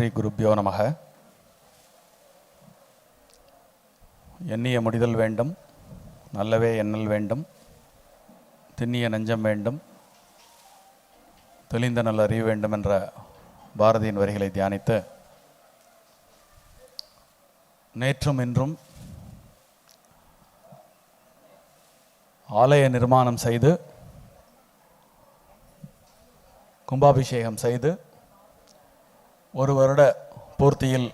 ஸ்ரீ குருப்யோ நமக. எண்ணிய முடிதல் வேண்டும், நல்லவே எண்ணல் வேண்டும், திண்ணிய நெஞ்சம் வேண்டும், தெளிந்த நல்ல அறிவு வேண்டும் என்ற பாரதியின் வரிகளை தியானித்து நேற்றும் இன்றும் ஆலய நிர்மாணம் செய்து கும்பாபிஷேகம் செய்து ஒரு வருட பூர்த்தியில்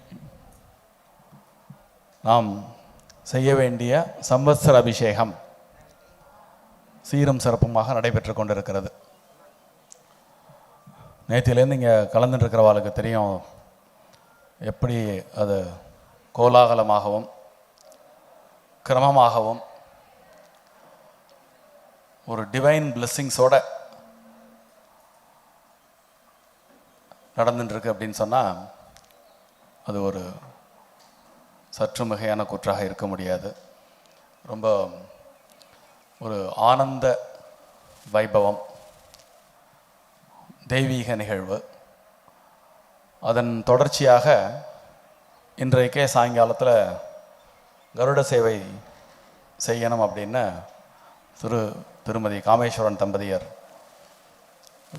நாம் செய்ய வேண்டிய சம்வத்சர அபிஷேகம் சீரும் சிறப்புமாக நடைபெற்று கொண்டிருக்கிறது. நேற்றிலேருந்து இங்கே கலந்துட்டுருக்கிறவாளுக்கு தெரியும் எப்படி அது கோலாகலமாகவும் கிரமமாகவும் ஒரு டிவைன் பிளெஸ்ஸிங்ஸோட நடந்துட்டுருக்கு அப்படின்னு சொன்னால் அது ஒரு சற்று மிகையான கூற்றாக இருக்க முடியாது. ரொம்ப ஒரு ஆனந்த வைபவம், தெய்வீக நிகழ்வு. அதன் தொடர்ச்சியாக இன்றைக்கே சாயங்காலத்தில் கருட சேவை செய்யணும் அப்படின்னு திருமதி காமேஸ்வரன் தம்பதியர்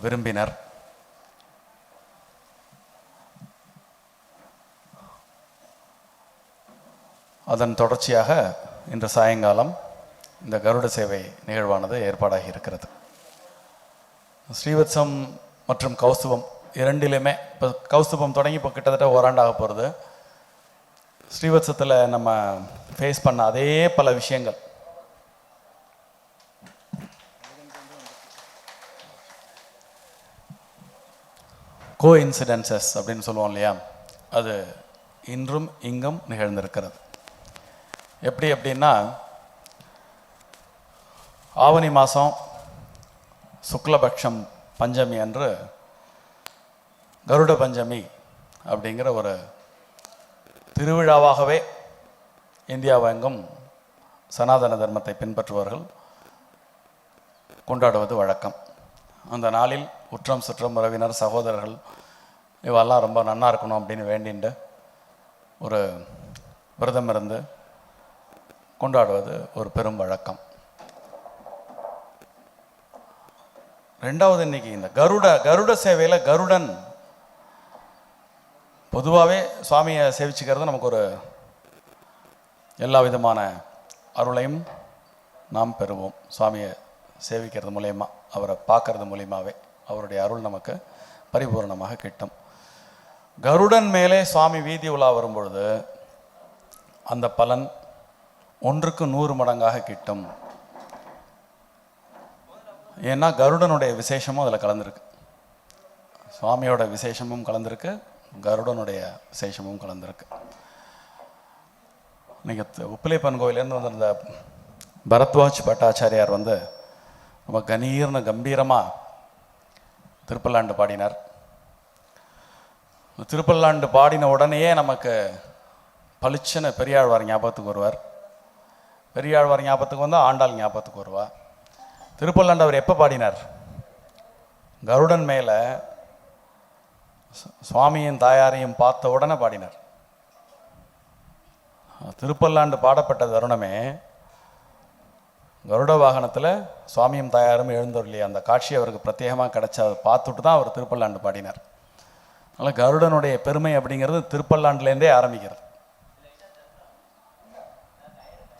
விரும்பினர். அதன் தொடர்ச்சியாக இன்று சாயங்காலம் இந்த கருட சேவை நிகழ்வானது ஏற்பாடாகி இருக்கிறது. ஸ்ரீவத்சம் மற்றும் கௌஸ்துபம் இரண்டிலுமே இப்போ கௌஸ்துபம் தொடங்கி இப்போ கிட்டத்தட்ட ஓராண்டாக போகிறது. ஸ்ரீவத்சத்தில் நம்ம ஃபேஸ் பண்ண அதே பல விஷயங்கள் கோ இன்சிடென்சஸ் அப்படின்னு சொல்லுவோம் இல்லையா, அது இன்றும் இங்கும் நிகழ்ந்திருக்கிறது. எப்படி அப்படின்னா, ஆவணி மாதம் சுக்லபக்ஷம் பஞ்சமி அன்று கருட பஞ்சமி அப்படிங்கிற ஒரு திருவிழாவாகவே இந்தியாவெங்கும் சனாதன தர்மத்தை பின்பற்றுபவர்கள் கொண்டாடுவது வழக்கம். அந்த நாளில் உற்றம் சுற்றம் உறவினர் சகோதரர்கள் இவெல்லாம் ரொம்ப நன்னா இருக்கணும் அப்படின்னு வேண்டிண்டு ஒரு விரதம் இருந்து கொண்டாடுவது ஒரு பெரும் வழக்கம். ரெண்டாவது, இன்னைக்கு இந்த கருட சேவையில் கருடன் பொதுவாகவே சுவாமியை சேவிச்சுக்கிறது நமக்கு ஒரு எல்லா விதமான அருளையும் நாம் பெறுவோம். சுவாமியை சேவிக்கிறது மூலயமா, அவரை பார்க்கறது மூலியமாகவே அவருடைய அருள் நமக்கு பரிபூர்ணமாக கிட்டும். கருடன் மேலே சுவாமி வீதி உலா வரும்பொழுது அந்த பலன் 1க்கு 100 மடங்காக கிட்டும். ஏன்னா கருடனுடைய விசேஷமும் அதில் கலந்துருக்கு, சுவாமியோட விசேஷமும் கலந்துருக்கு, கருடனுடைய விசேஷமும் கலந்துருக்கு. இன்னைக்கு உப்பிலியப்பன் கோயிலேருந்து வந்திருந்த பரத்வாஜ் பட்டாச்சாரியார் ரொம்ப கணீர்னு கம்பீரமாக திருப்பல்லாண்டு பாடினார். திருப்பல்லாண்டு பாடின உடனேயே நமக்கு பளிச்சுன்னு பெரியாழ்வார் ஞாபகத்துக்கு வருவார். பெரியாழ்வார் ஞாபகத்துக்கு வந்தால் ஆண்டாள் ஞாபகத்துக்கு வருவார். திருப்பல்லாண்டு அவர் எப்போ பாடினார்? கருடன் மேலே சுவாமியின் தாயாரையும் பார்த்த உடனே பாடினார். திருப்பல்லாண்டு பாடப்பட்ட தருணமே கருட வாகனத்தில் சுவாமியும் தாயாரும் எழுந்தொருளிய அந்த காட்சி அவருக்கு பிரத்யேகமாக கிடைச்ச அதை பார்த்துட்டு தான் அவர் திருப்பல்லாண்டு பாடினார். அதனால் கருடனுடைய பெருமை அப்படிங்கிறது திருப்பல்லாண்டுலேருந்தே ஆரம்பிக்கிறது.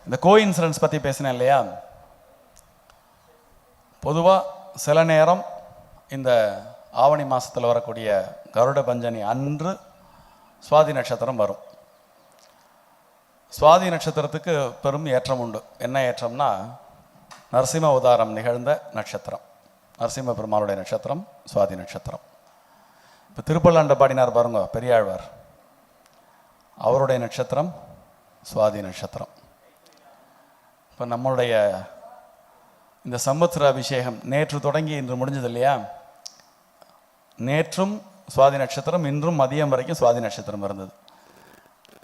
இந்த கோ இன்சிடென்ஸ் பற்றி பேசினேன் இல்லையா, பொதுவாக சில நேரம் இந்த ஆவணி மாதத்தில் வரக்கூடிய கருட பஞ்சமி அன்று சுவாதி நட்சத்திரம் வரும். சுவாதி நட்சத்திரத்துக்கு பெரும் ஏற்றம் உண்டு. என்ன ஏற்றம்னா, நரசிம்ம அவதாரம் நிகழ்ந்த நட்சத்திரம், நரசிம்ம பெருமாளுடைய நட்சத்திரம் சுவாதி நட்சத்திரம். இப்போ திருப்பல்லாண்டு பாடினார் பாருங்க பெரியாழ்வார், அவருடைய நட்சத்திரம் சுவாதி நட்சத்திரம். இப்போ நம்மளுடைய இந்த சம்வத்சர அபிஷேகம் நேற்று தொடங்கி இன்று முடிஞ்சது இல்லையா, நேற்றும் சுவாதி நட்சத்திரம், இன்றும் மதியம் வரைக்கும் சுவாதி நட்சத்திரம் இருந்தது.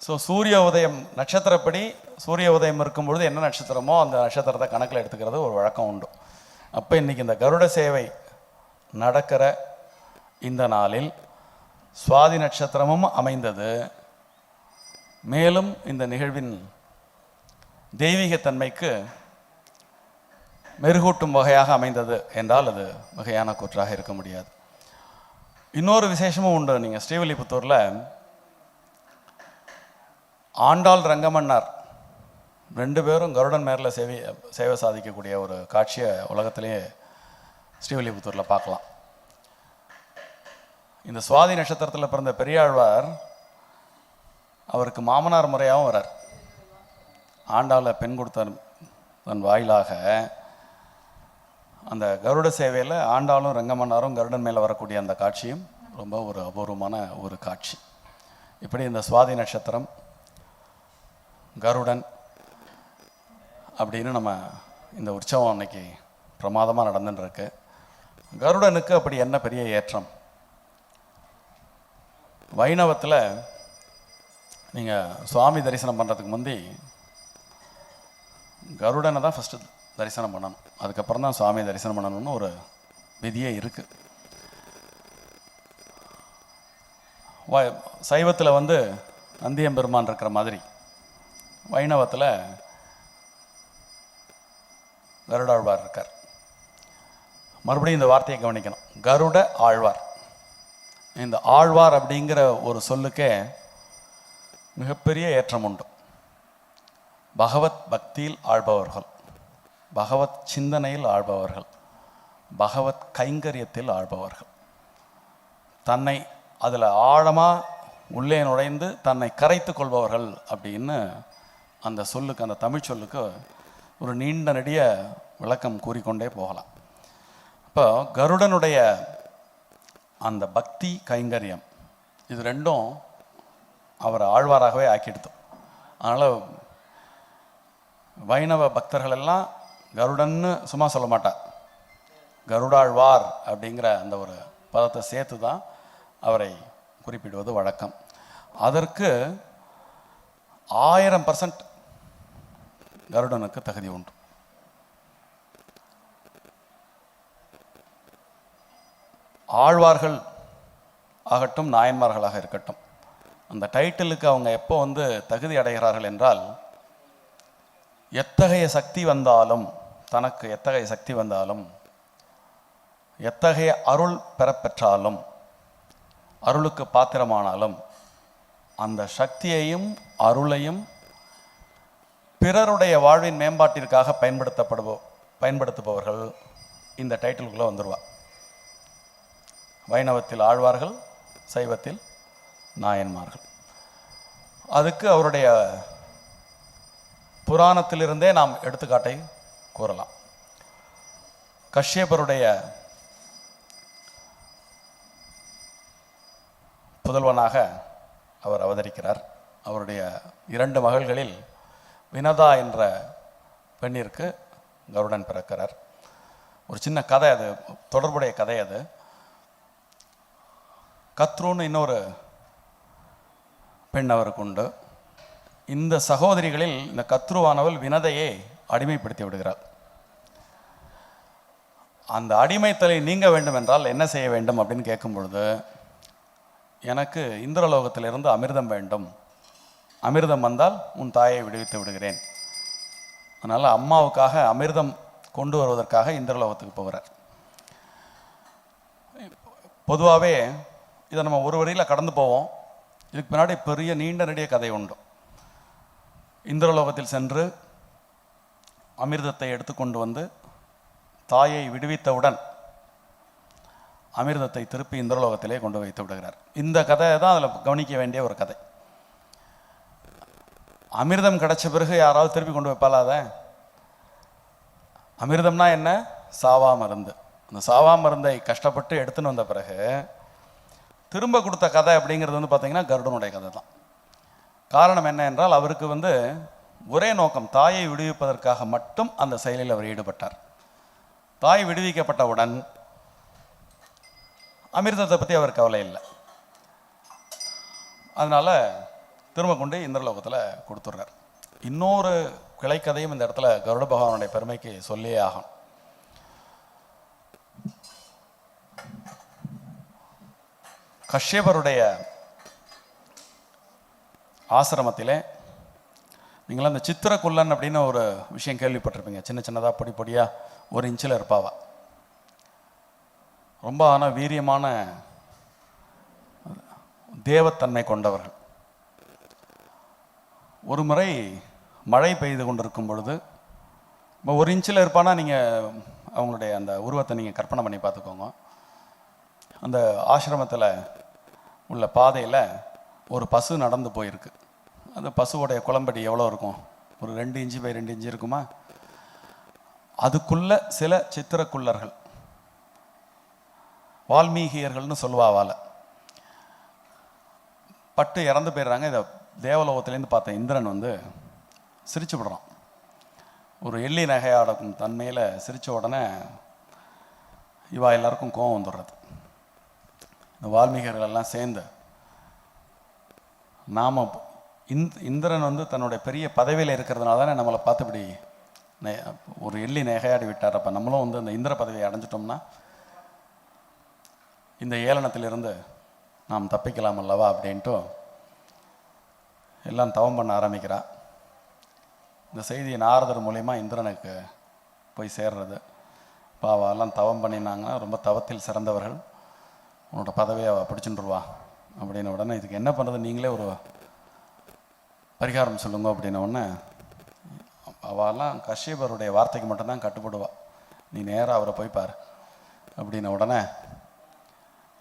ஸோ சூரிய உதயம் நட்சத்திரப்படி சூரிய உதயம் இருக்கும்பொழுது என்ன நட்சத்திரமோ அந்த நட்சத்திரத்தை கணக்கில் எடுத்துக்கிறது ஒரு வழக்கம் உண்டு. அப்போ இன்றைக்கி இந்த கருட சேவை நடக்கிற இந்த நாளில் சுவாதி நட்சத்திரமும் அமைந்தது. மேலும் இந்த நிகழ்வின் தெய்வீகத்தன்மைக்கு மெருகூட்டும் வகையாக அமைந்தது என்றால் அது மிகையான கூற்றாக இருக்க முடியாது. இன்னொரு விசேஷமும் உண்டு. நீங்கள் ஸ்ரீவில்லிபுத்தூரில் ஆண்டாள் ரங்கமன்னார் 2 பேரும் கருடன் மேரில் சேவை சாதிக்கக்கூடிய ஒரு காட்சியை உலகத்திலேயே ஸ்ரீவில்லிபுத்தூரில் பார்க்கலாம். இந்த சுவாதி நட்சத்திரத்தில் பிறந்த பெரியாழ்வார் அவருக்கு மாமனார் முறையாகவும் வரார். ஆண்டாளை பெண் கொடுத்த தன் வாயிலாக அந்த கருட சேவையில் ஆண்டாளும் ரங்கமன்னாரும் கருடன் மேலே வரக்கூடிய அந்த காட்சியும் ரொம்ப ஒரு அபூர்வமான ஒரு காட்சி. இப்படி இந்த சுவாதி நட்சத்திரம், கருடன் அப்படின்னு நம்ம இந்த உற்சவம் அன்னைக்கு பிரமாதமாக நடந்துட்டுருக்கு. கருடனுக்கு அப்படி என்ன பெரிய ஏற்றம்? வைணவத்தில் நீங்கள் சுவாமி தரிசனம் பண்ணுறதுக்கு முந்தி கருடனை தான் ஃபஸ்ட்டு தரிசனம் பண்ணணும், அதுக்கப்புறம் தான் சுவாமியை தரிசனம் பண்ணணும்னு ஒரு விதியே இருக்குது. சைவத்தில் நந்தியம்பெருமான் இருக்கிற மாதிரி வைணவத்தில் கருடாழ்வார் இருக்கார். மறுபடியும் இந்த வார்த்தையை கவனிக்கணும், கருட ஆழ்வார். இந்த ஆழ்வார் அப்படிங்கிற ஒரு சொல்லுக்கே மிகப்பெரிய ஏற்றம் உண்டு. பகவத் பக்தியில் ஆழ்பவர்கள், பகவத் சிந்தனையில் ஆழ்பவர்கள், பகவத் கைங்கரியத்தில் ஆழ்பவர்கள், தன்னை அதில் ஆழமாக உள்ளே நுழைந்து தன்னை கரைத்து கொள்பவர்கள் அப்படின்னு அந்த சொல்லுக்கு, அந்த தமிழ் சொல்லுக்கு ஒரு நீண்ட நெடிய விளக்கம் கூறிக்கொண்டே போகலாம். இப்போ கருடனுடைய அந்த பக்தி கைங்கரியம் இது ரெண்டும் அவர் ஆழ்வாராகவே ஆக்கிடுது. அதனால் வைணவ பக்தர்கள் எல்லாம் கருடன்னு சும்மா சொல்ல மாட்டார், கருடாழ்வார் அப்படிங்கிற அந்த ஒரு பதத்தை சேர்த்து தான் அவரை குறிப்பிடுவது வழக்கம். அதற்கு 1000% கருடனுக்கு தகுதி உண்டு. ஆழ்வார்கள் ஆகட்டும், நாயன்மார்களாக இருக்கட்டும், அந்த டைட்டிலுக்கு அவங்க எப்போ தகுதி அடைகிறார்கள் என்றால், எத்தகைய சக்தி வந்தாலும், தனக்கு எத்தகைய சக்தி வந்தாலும், எத்தகைய அருள் பெறப்பெற்றாலும், அருளுக்கு பாத்திரமானாலும், அந்த சக்தியையும் அருளையும் பிறருடைய வாழ்வின் மேம்பாட்டிற்காக பயன்படுத்துபவர்கள் இந்த டைட்டிலுக்குள்ளே வந்துடுவார். வைணவத்தில் ஆழ்வார்கள், சைவத்தில் நாயன்மார்கள். அதுக்கு அவருடைய புராணத்திலிருந்தே நாம் எடுத்துக்காட்டை கூறலாம். கஷ்யபருடைய புதல்வனாக அவர் அவதரிக்கிறார். அவருடைய 2 மகள்களில் வினதா என்ற பெண்ணிற்கு கருடன் பிறக்கிறார். ஒரு சின்ன கதை, அது தொடர்புடைய கதை. அது கத்ருன்னு இன்னொரு பெண் அவருக்கு உண்டு. இந்த சகோதரிகளில் இந்த கத்ருவானவள் வினதையை அடிமைப்படுத்தி விடுகிறார். அந்த அடிமைத்தலை நீங்க வேண்டும் என்றால் என்ன செய்ய வேண்டும் அப்படின்னு கேட்கும் பொழுது, எனக்கு இந்திரலோகத்திலிருந்து அமிர்தம் வேண்டும், அமிர்தம் வந்தால் உன் தாயை விடுவித்து விடுகிறேன். அதனால் அம்மாவுக்காக அமிர்தம் கொண்டு வருவதற்காக இந்திரலோகத்துக்கு போகிறார். பொதுவாகவே இதை நம்ம ஒரு வழியில் கடந்து போவோம். இதுக்கு பின்னாடி பெரிய நீண்ட நெடிய கதை உண்டு. இந்திரலோகத்தில் சென்று அமிர்தத்தை எடுத்துக்கொண்டு தாயை விடுவித்தவுடன் அமிர்தத்தை திருப்பி இந்திரலோகத்திலே கொண்டு வைத்து விடுகிறார். இந்த கதை தான் அதில் கவனிக்க வேண்டிய ஒரு கதை. அமிர்தம் கிடைச்ச பிறகு யாராவது திருப்பி கொண்டு வைப்பாளா? அதை அமிர்தம்னா என்ன? சாவா மருந்து. அந்த சாவா மருந்தை கஷ்டப்பட்டு எடுத்துன்னு வந்த பிறகு திரும்ப கொடுத்த கதை அப்படிங்கிறது பார்த்தீங்கன்னா கருடனுடைய கதை தான். காரணம் என்ன என்றால், அவருக்கு ஒரே நோக்கம், தாயை விடுவிப்பதற்காக மட்டும் அந்த செயலில் அவர் ஈடுபட்டார். தாய் விடுவிக்கப்பட்டவுடன் அமிர்தத்தை பற்றி அவர் கவலை இல்லை. அதனால் திரும்ப கொண்டு இந்திரலோகத்தில் கொடுத்துட்றார். இன்னொரு கிளைக்கதையும் இந்த இடத்துல கருட பகவானுடைய பெருமைக்கு சொல்லியே ஆகும். கஷ்யபருடைய ஆசிரமத்திலே நீங்களாம் அந்த சித்திரக்குள்ளன் அப்படின்னு ஒரு விஷயம் கேள்விப்பட்டிருப்பீங்க. சின்ன சின்னதாக பொடி பொடியாக 1 இன்ச்சில் இருப்பாவா. ரொம்ப ஆனால் வீரியமான தேவத்தன்மை கொண்டவர்கள். ஒரு முறை மழை பெய்து கொண்டிருக்கும் பொழுது, இப்போ 1 இன்ச்சில் இருப்பானா நீங்கள் அவங்களுடைய அந்த உருவத்தை நீங்கள் கற்பனை பண்ணி பார்த்துக்கோங்க. அந்த ஆசிரமத்தில் உள்ள பாதையில் ஒரு பசு நடந்து போயிருக்கு. அந்த பசுவோடைய குளம்படி எவ்வளோ இருக்கும்? ஒரு 2 இன்ச்சு பை 2 இன்ச்சு இருக்குமா? அதுக்குள்ள சில சித்திரக்குள்ளர்கள், வால்மீகியர்கள்னு சொல்லுவாவால் பட்டு இறந்து போயிடுறாங்க. இதை தேவலோகத்திலேருந்து பார்த்த இந்திரன் வந்து சிரிச்சு விடுறான். ஒரு எள்ளி நகையாடும் தன்மையில் சிரித்த உடனே இவா எல்லாருக்கும் கோபம் வந்துடுறது. இந்த வால்மீகியர்கள் எல்லாம் சேர்ந்து நாம் இந்திரன் வந்து தன்னுடைய பெரிய பதவியில் இருக்கிறதுனால தானே நம்மளை பார்த்து இப்படி ஒரு எள்ளி நகையாடி விட்டார். அப்போ நம்மளும் வந்து அந்த இந்திர பதவியை அடைஞ்சிட்டோம்னா இந்த ஏளனத்திலிருந்து நாம் தப்பிக்கலாம் அல்லவா அப்படின்ட்டு எல்லாம் தவம் பண்ண ஆரம்பிக்கிறா. இந்த செய்தியை நாரதர் மூலிமா இந்திரனுக்கு போய் சேர்றது. பாவெல்லாம் தவம் பண்ணினாங்கன்னா ரொம்ப தவத்தில் சிறந்தவர்கள், உன்னோட பதவியை பிடிச்சுட்டுருவா அப்படின்ன உடனே இதுக்கு என்ன பண்ணுறது, நீங்களே ஒரு பரிகாரம் சொல்லுங்க அப்படின்ன உடனே அவெல்லாம் கஷ்யபருடைய வார்த்தைக்கு மட்டும்தான் கட்டுப்படுவா. நீ நேராக அவரை போய் பாரு அப்படின்ன உடனே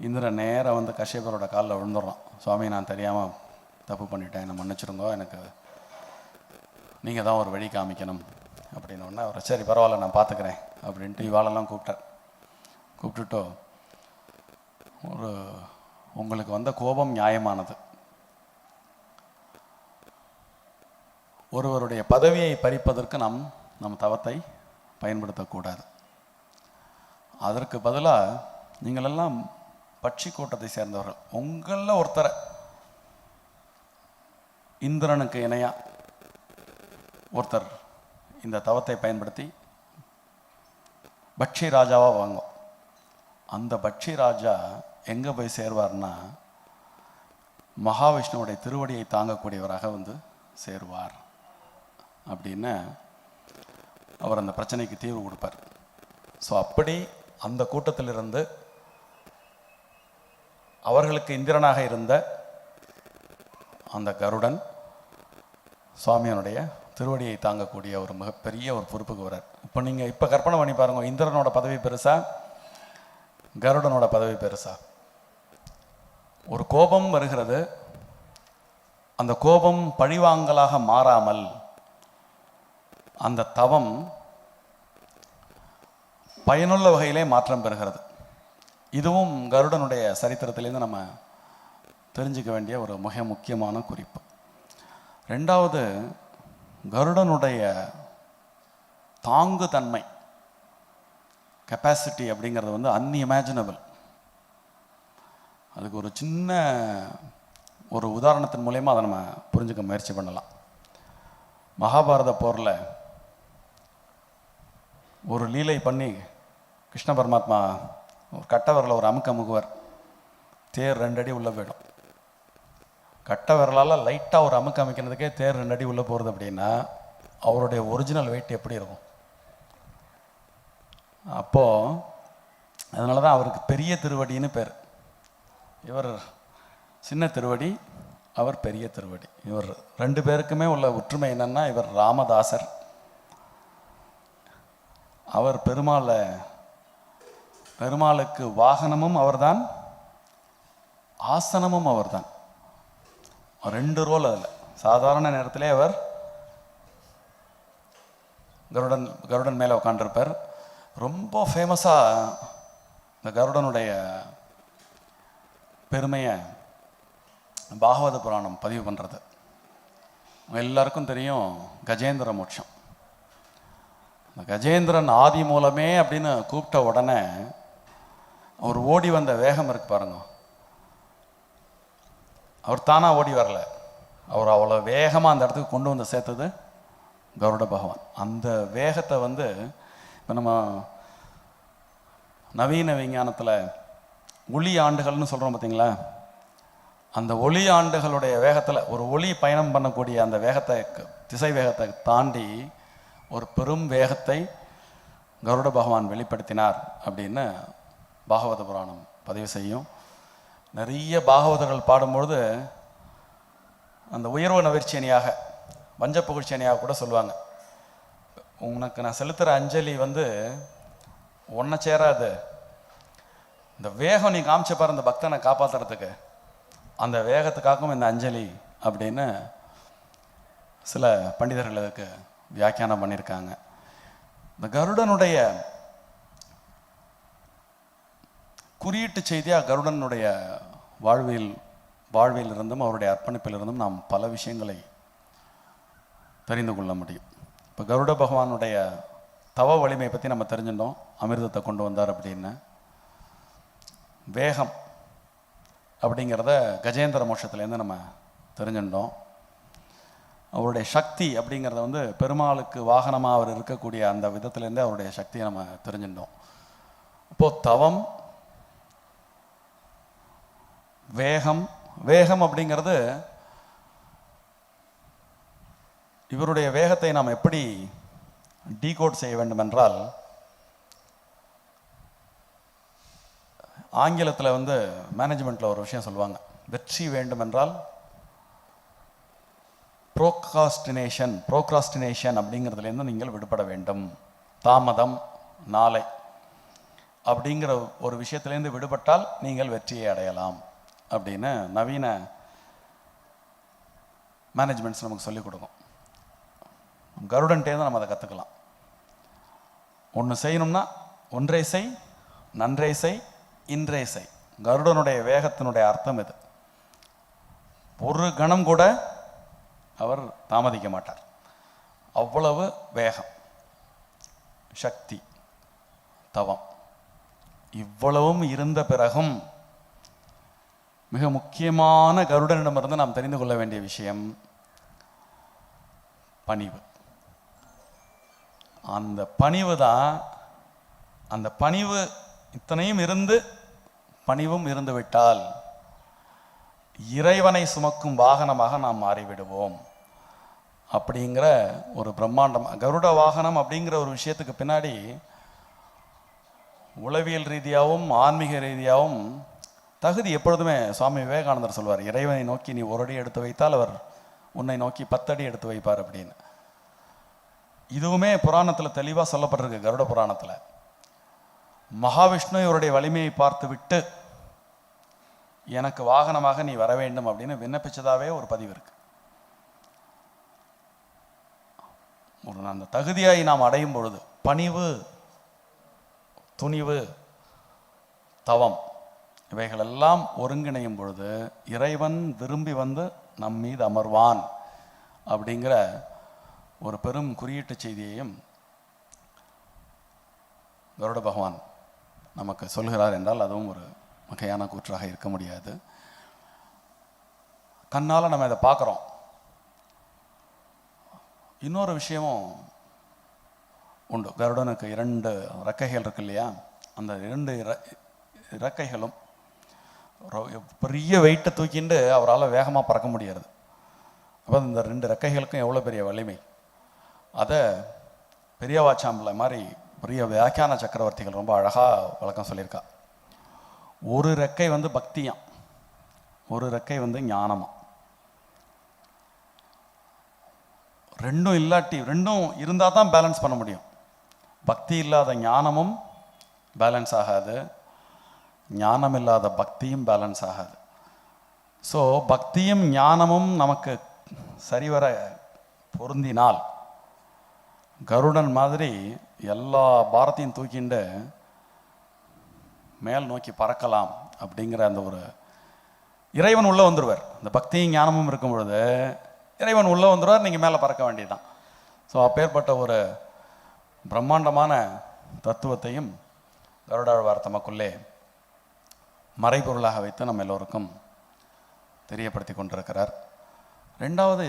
இந்திரன் நேராக வந்து கஷ்யபரோட காலில் விழுந்துடுறான். சுவாமி, நான் தெரியாமல் தப்பு பண்ணிட்டேன், என்னை மன்னிச்சிருங்கோ, எனக்கு நீங்கள் தான் ஒரு வழி காமிக்கணும் அப்படின்ன உடனே அவர் சரி பரவாயில்ல நான் பார்த்துக்கிறேன் அப்படின்ட்டு இவாளெல்லாம் கூப்பிட்டுட்டு உங்களுக்கு வந்த கோபம் நியாயமானது. ஒருவருடைய பதவியை பறிப்பதற்கு நம் தவத்தை பயன்படுத்தக்கூடாது. அதற்கு பதிலாக நீங்களெல்லாம் பட்சி கூட்டத்தை சேர்ந்தவர்கள், உங்களில் ஒருத்தரை இந்திரனுக்கு இணையா ஒருத்தர் இந்த தவத்தை பயன்படுத்தி பட்சி ராஜாவாக வாங்கும். அந்த பட்சி ராஜா எங்கே போய் சேர்வார்னா மகாவிஷ்ணுவுடைய திருவடியை தாங்கக்கூடியவராக வந்து சேருவார் அப்படின்னு அவர் அந்த பிரச்சனைக்கு தீர்வு கொடுப்பார். ஸோ அப்படி அந்த கூட்டத்திலிருந்து அவர்களுக்கு இந்திரனாக இருந்த அந்த கருடன் சுவாமியனுடைய திருவடியை தாங்கக்கூடிய ஒரு மிகப்பெரிய ஒரு பொறுப்புக்கு வரார். இப்போ கற்பனை பண்ணி பாருங்க, இந்திரனோட பதவி பெருசா, கருடனோட பதவி பெருசா? ஒரு கோபம் வருகிறது, அந்த கோபம் பழிவாங்கலாக மாறாமல் அந்த தவம் பயனுள்ள வகையிலே மாற்றம் பெறுகிறது. இதுவும் கருடனுடைய சரித்திரத்திலேருந்து நம்ம தெரிஞ்சுக்க வேண்டிய ஒரு மிக முக்கியமான குறிப்பு. ரெண்டாவது, கருடனுடைய தாங்கு தன்மை, கெப்பாசிட்டி அப்படிங்கிறது வந்து அன்இமேஜினபிள். அதுக்கு ஒரு சின்ன ஒரு உதாரணத்தின் மூலயமா அதை நம்ம புரிஞ்சுக்க முயற்சி பண்ணலாம். மகாபாரத போரில் ஒரு லீலை பண்ணி கிருஷ்ண பரமாத்மா ஒரு கட்ட விரலில் ஒரு அமுக்குவார், தேர் 2 அடி உள்ளே போயிடும். கட்ட விரலால் லைட்டாக ஒரு அமைக்கிறதுக்கே தேர் 2 அடி உள்ளே போகிறது அப்படின்னா அவருடைய ஒரிஜினல் வெயிட் எப்படி இருக்கும்? அப்போது அதனால தான் அவருக்கு பெரிய திருவடின்னு பேர். இவர் சின்ன திருவடி, அவர் பெரிய திருவடி. இவர் 2 பேருக்குமே உள்ள ஒற்றுமை என்னன்னா, இவர் ராமதாசர், அவர் பெருமாளுக்கு வாகனமும் அவர்தான், ஆசனமும் அவர்தான். 2 ரோல் அதில். சாதாரண நேரத்திலே அவர் கருடன் மேலே உட்காண்டிருப்பார். ரொம்ப ஃபேமஸாக இந்த கருடனுடைய பெருமையை பாகவத புராணம் பதிவு பண்ணுறது. எல்லாருக்கும் தெரியும் கஜேந்திர மோட்சம். இந்த கஜேந்திரன் ஆதி மூலமே அப்படின்னு கூப்பிட்ட உடனே அவர் ஓடி வந்த வேகம் இருக்கு பாருங்க. அவர் தானாக ஓடி வரல, அவர் அவ்வளோ வேகமாக அந்த இடத்துக்கு கொண்டு வந்து சேர்த்தது கருட பகவான். அந்த வேகத்தை வந்து இப்போ நம்ம நவீன விஞ்ஞானத்தில் ஒளி ஆண்டுகள்னு சொல்கிறோம் பார்த்தீங்களா, அந்த ஒளி ஆண்டுகளுடைய வேகத்தில் ஒரு ஒளி பயணம் பண்ணக்கூடிய அந்த வேகத்தை, திசை வேகத்தை தாண்டி ஒரு பெரும் வேகத்தை கருட பகவான் வெளிப்படுத்தினார் அப்படின்னு பாகவத புராணம் பதிவு செய்யும். நிறைய பாகவதர்கள் பாடும்பொழுது அந்த உயர்வு நவிர்ச்சேனியாக, வஞ்ச புகழ்ச்சேனியாக கூட சொல்லுவாங்க, உனக்கு நான் செலுத்துகிற அஞ்சலி ஒன்றை சேராது, இந்த வேகம் நீ காமிச்ச பாரு இந்த பக்தனை காப்பாற்றுறதுக்கு, அந்த வேகத்துக்காகவும் இந்த அஞ்சலி அப்படின்னு சில பண்டிதர்களுக்கு வியாக்கியானம் பண்ணியிருக்காங்க. இந்த கருடனுடைய குறியீட்டு செய்தியாக கருடனுடைய வாழ்வில் இருந்தும் அவருடைய அர்ப்பணிப்பிலிருந்தும் நாம் பல விஷயங்களை தெரிந்து கொள்ள முடியும். இப்போ கருட பகவானுடைய தவ வலிமையை பற்றி நம்ம தெரிஞ்சிட்டோம். அமிர்தத்தை கொண்டு வந்தார் அப்படின்னு. வேகம் அப்படிங்கிறத கஜேந்திர மோட்சத்துலேருந்து நம்ம தெரிஞ்சுட்டோம். அவருடைய சக்தி அப்படிங்கிறத பெருமாளுக்கு வாகனமாக அவர் இருக்கக்கூடிய அந்த விதத்துலேருந்தே அவருடைய சக்தியை நம்ம தெரிஞ்சுட்டோம். இப்போது தவம், வேகம் அப்படிங்கிறது இவருடைய வேகத்தை நாம் எப்படி டீகோட் செய்ய வேண்டும் என்றால், ஆங்கிலத்தில் மேனேஜ்மெண்ட்டில் ஒரு விஷயம் சொல்லுவாங்க, வெற்றி வேண்டும் என்றால் ப்ரோக்ராஸ்டினேஷன் அப்படிங்கிறதுலேருந்து நீங்கள் விடுபட வேண்டும். தாமதம், நாளை அப்படிங்கிற ஒரு விஷயத்துலேருந்து விடுபட்டால் நீங்கள் வெற்றியை அடையலாம் அப்படின்னு நவீன மேனேஜ்மெண்ட்ஸ் நமக்கு சொல்லிக் கொடுக்கும். கருடன்ட்டேருந்து நம்ம அதை கற்றுக்கலாம். ஒன்று செய்யணும்னா ஒன்றே செய், நன்றே செய், இன்றே செய். கருடனுடைய வேகத்தினுடைய அர்த்தம் இது. ஒரு கணம் கூட அவர் தாமதிக்க மாட்டார். அவ்வளவு வேகம், சக்தி, தவம் இவ்வளவும் இருந்த பிறகும் மிக முக்கியமான கருடனிடமிருந்து நாம் தெரிந்து கொள்ள வேண்டிய விஷயம் பணிவு. அந்த பணிவு தான், அந்த பணிவு இத்தனையும் இருந்து பணிவும் இருந்து விட்டால் இறைவனை சுமக்கும் வாகனமாக நாம் மாறிவிடுவோம் அப்படிங்கிற ஒரு பிரம்மாண்டம். கருட வாகனம் அப்படிங்கிற ஒரு விஷயத்துக்கு பின்னாடி உளவியல் ரீதியாகவும் ஆன்மீக ரீதியாகவும் தகுதி எப்பொழுதுமே சுவாமி விவேகானந்தர் சொல்வார், இறைவனை நோக்கி நீ ஒரு அடி எடுத்து வைத்தால் அவர் உன்னை நோக்கி 10 அடி எடுத்து வைப்பார் அப்படின்னு. இதுவுமே புராணத்தில் தெளிவாக சொல்லப்பட்டிருக்கு. கருட புராணத்தில் மகாவிஷ்ணு இவருடைய வலிமையை பார்த்து விட்டு எனக்கு வாகனமாக நீ வர வேண்டும் அப்படின்னு விண்ணப்பிச்சதாவே ஒரு பதிவு இருக்கு. அந்த தகுதியாய் நாம் அடையும் பொழுது பணிவு, துணிவு, தவம் இவைகளெல்லாம் ஒருங்கிணையும் பொழுது இறைவன் விரும்பி நம் மீது அமர்வான் அப்படிங்கிற ஒரு பெரும் குறியீட்டு செய்தியையும் கருட பகவான் நமக்கு சொல்கிறார் என்றால் அதுவும் ஒரு வகையான கூற்றாக இருக்க முடியாது. கண்ணால் நம்ம இதை பார்க்குறோம். இன்னொரு விஷயமும் உண்டு. கருடனுக்கு 2 இறக்கைகள் இருக்கு இல்லையா? அந்த 2 இறக்கைகளும் பெரிய வெயிட்டை தூக்கிண்டு அவரால் வேகமாக பறக்க முடியாது. அப்போ இந்த 2 இறக்கைகளுக்கும் எவ்வளோ பெரிய வலிமை. அதை பெரியவாச்சாம்பிள்ளை மாதிரி பெரிய வியாக்கியான சக்கரவர்த்திகள் ரொம்ப அழகாக வழக்கம் சொல்லியிருக்கா. ஒரு ரெக்கை பக்தியாம், ஒரு ரெக்கை ஞானமா. ரெண்டும் இல்லாட்டி, ரெண்டும் இருந்தால் தான் பேலன்ஸ் பண்ண முடியும். பக்தி இல்லாத ஞானமும் பேலன்ஸ் ஆகாது, ஞானம் இல்லாத பக்தியும் பேலன்ஸ் ஆகாது. ஸோ பக்தியும் ஞானமும் நமக்கு சரிவர பொருந்தினால் கருடன் மாதிரி எல்லா பாரத்தையும் தூக்கிண்டு மேல் நோக்கி பறக்கலாம் அப்படிங்கிற அந்த ஒரு இறைவன் உள்ளே வந்துடுவார். இந்த பக்தியும் ஞானமும் இருக்கும் பொழுது இறைவன் உள்ளே வந்துடுவார், நீங்கள் மேலே பறக்க வேண்டியதுதான். ஸோ அப்பேற்பட்ட ஒரு பிரம்மாண்டமான தத்துவத்தையும் கருடாழ்வார் தமக்குள்ளே மறைபொருளாக வைத்து நம்ம எல்லோருக்கும் தெரியப்படுத்தி கொண்டிருக்கிறார். 2வது,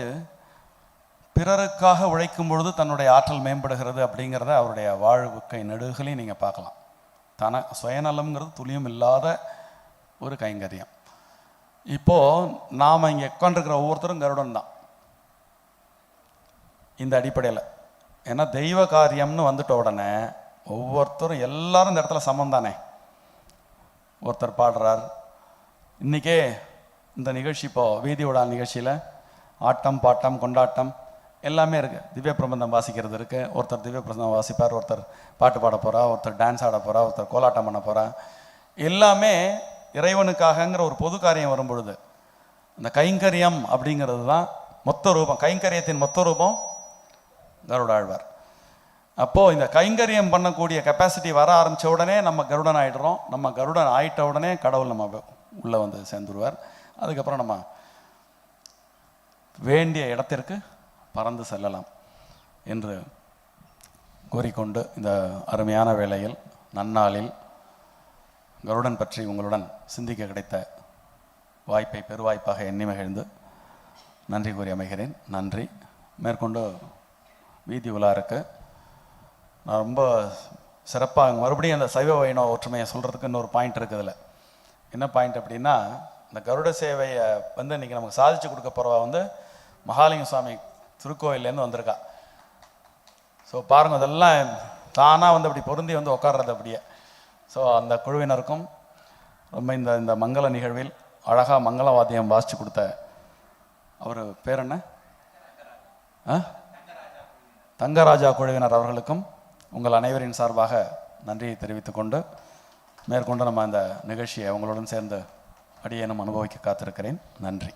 பிறருக்காக உழைக்கும் பொழுது தன்னுடைய ஆற்றல் மேம்படுகிறது அப்படிங்கிறத அவருடைய வாழ்வுக்கை நெடுகளையும் நீங்கள் பார்க்கலாம். சுயநலம்ங்கிறது துளியும் இல்லாத ஒரு கைங்கரியம். இப்போது நாம் இங்கே உட்காந்துருக்கிற ஒவ்வொருத்தரும் கருடன் தான் இந்த அடிப்படையில். ஏன்னா தெய்வ காரியம்னு வந்துட்ட உடனே ஒவ்வொருத்தரும் எல்லாரும் இந்த இடத்துல சமம் தானே. ஒருத்தர் பாடுறார். இன்றைக்கே இந்த நிகழ்ச்சி இப்போது வீதி விழா நிகழ்ச்சியில் ஆட்டம் பாட்டம் கொண்டாட்டம் எல்லாமே இருக்குது. திவ்ய பிரபந்தம் வாசிக்கிறது இருக்குது. ஒருத்தர் திவ்ய பிரபந்தம் வாசிப்பார், ஒருத்தர் பாட்டு பாட போகிறா, ஒருத்தர் டான்ஸ் ஆட போகிறா, ஒருத்தர் கோலாட்டம் பண்ண போகிறா. எல்லாமே இறைவனுக்காகங்கிற ஒரு பொது காரியம் வரும் பொழுது இந்த கைங்கரியம் அப்படிங்கிறது தான் மொத்த ரூபம். கைங்கரியத்தின் மொத்த ரூபம் கருடாழ்வார். அப்போது இந்த கைங்கரியம் பண்ணக்கூடிய கெப்பாசிட்டி வர ஆரம்பித்த உடனே நம்ம கருடன் ஆகிடுறோம். நம்ம கருடன் ஆகிட்ட உடனே கடவுள் நம்ம உள்ளே வந்து சேர்ந்துருவார். அதுக்கப்புறம் நம்ம வேண்டிய இடத்திற்கு பறந்து செல்லலாம் என்று கூறிக்கொண்டு இந்த அருமையான வேளையில் நன்னாளில் கருடன் பற்றி உங்களுடன் சிந்திக்க கிடைத்த வாய்ப்பை பெருவாய்ப்பாக எண்ணி மகிழ்ந்து நன்றி கூறி அமைகிறேன். நன்றி. மேற்கொண்டு வீதி உலாருக்கு நான் ரொம்ப சிறப்பாக மறுபடியும் அந்த சைவ வைணவ ஒற்றுமையை சொல்கிறதுக்கு இன்னொரு பாயிண்ட் இருக்குதுல்ல. என்ன பாயிண்ட் அப்படின்னா, இந்த கருட சேவையை வந்து இன்றைக்கி நமக்கு சாதிச்சு கொடுக்க போகிறவ வந்து மகாலிங்க சுவாமி திருக்கோயிலேருந்து வந்திருக்கா. ஸோ பாருங்கள், அதெல்லாம் தானாக வந்து அப்படி பொருந்தி வந்து உட்கார்றது அப்படியே. ஸோ அந்த குழுவினருக்கும் ரொம்ப இந்த மங்கள நிகழ்வில் அழகாக மங்களவாத்தியம் வாசித்து கொடுத்த அவர் பேர் என்ன, தங்கராஜா குழுவினர் அவர்களுக்கும் உங்கள் அனைவரின் சார்பாக நன்றியை தெரிவித்துக்கொண்டு மேற்கொண்டு நம்ம அந்த நிகழ்ச்சியை உங்களுடன் சேர்ந்து அடியேனும் அனுபவிக்க காத்திருக்கிறேன். நன்றி.